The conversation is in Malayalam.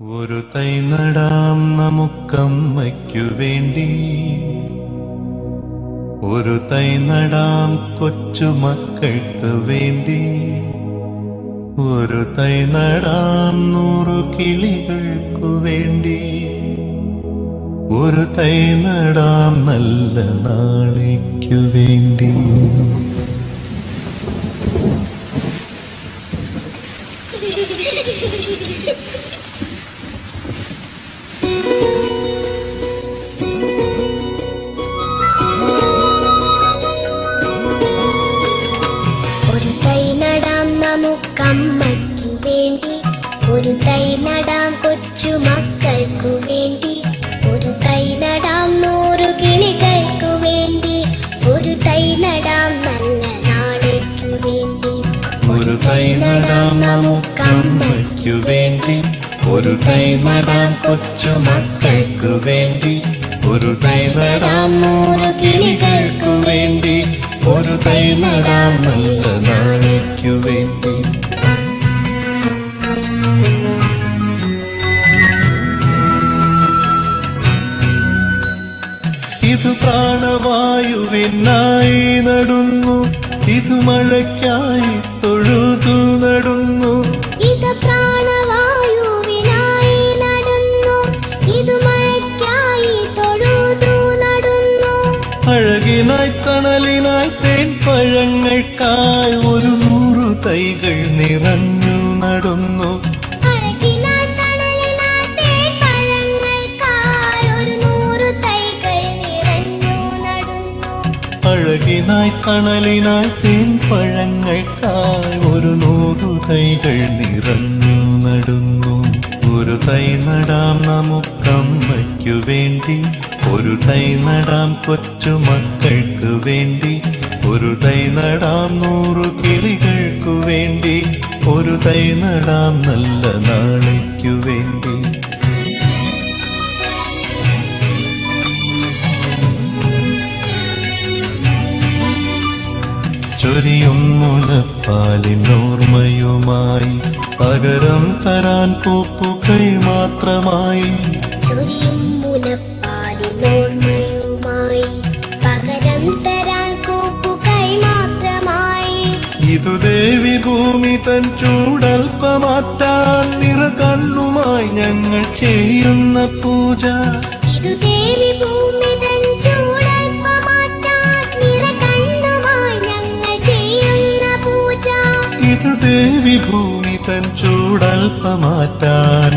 ഒരു തൈ നടാം നമുക്കമ്മയ്ക്കു വേണ്ടി, ഒരു തൈ നടാം കൊച്ചുമക്കൾക്ക് വേണ്ടി, ഒരു തൈ നടാം 100 കിളികൾക്കു വേണ്ടി, ഒരു തൈ നടാം നല്ല നാളേക്കു വേണ്ടി. നമുക്കമ്മയ്ക്കു വേണ്ടി, ഒരു തൈ നടാം കൊച്ചുമക്കൾക്കു വേണ്ടി, ഒരു തൈ നടാം 100 കിളികൾക്കു വേണ്ടി, ഒരു തൈ നടാം നല്ല നാളേക്കു വേണ്ടി. ഒരു തൈ നടാം നമുക്കമ്മയ്ക്കു വേണ്ടി, ഒരു തൈ നടാം കൊച്ചുമക്കൾക്കു വേണ്ടി, ഒരു തൈ നടാം 100 കിളികൾക്കു വേണ്ടി, ഒരു തൈ നടാം നല്ല നാളേക്കു വേണ്ടി. ഇത് പ്രാണവായുവിനായി നടുന്നു, ഇത് മഴയ്ക്കായി തൊഴുതു നടുന്നു, ഇത് പ്രാണവായുവിനായി നടുന്നു, ഇത് മഴയ്ക്കായി തൊഴുതു നടുന്നു. അഴകിനായി തണലിനായി തേൻ പഴങ്ങൾക്കായി 100 തൈകൾ നിറഞ്ഞു നടുന്നു, അഴകിനായി തണലിനായി തേൻ പഴങ്ങൾക്കായി 100 തൈകൾ നിറഞ്ഞു നടുന്നു. ഒരു തൈ നടാം നമുക്കമ്മയ്ക്കു വേണ്ടി, ഒരു തൈ നടാം കൊച്ചുമക്കൾക്ക് വേണ്ടി, ഒരു തൈ നടാം 100 കിളികൾക്കു വേണ്ടി, ഒരു തൈ നടാം നല്ല നാളേക്കു വേണ്ടി. ചൊരിയും മുലപ്പാലിനോർമ്മയുമായി, പകരം തരാൻ പൂപ്പുകൈ മാത്രമായി, ചൊരിയും മുലപ്പാലിനോർമ്മയുമായി, പകരം തരാൻ പൂപ്പുകൈ മാത്രമായി. ഇതു ദേവി ഭൂമി തൻ ചൂടൽപ്പമാറ്റാൻ നിറകണ്ണുമായി ഞങ്ങൾ ചെയ്യുന്ന പൂജ, ഇതു ദേവി ഭൂമി തൻ ചൂടൽപ്പമാറ്റാൻ നിറകണ്ണുമായി ഞങ്ങൾ ചെയ്യുന്ന പൂജ, ഇത് ദേവി ഭൂമി തൻ ചൂടൽപ്പമാറ്റാൻ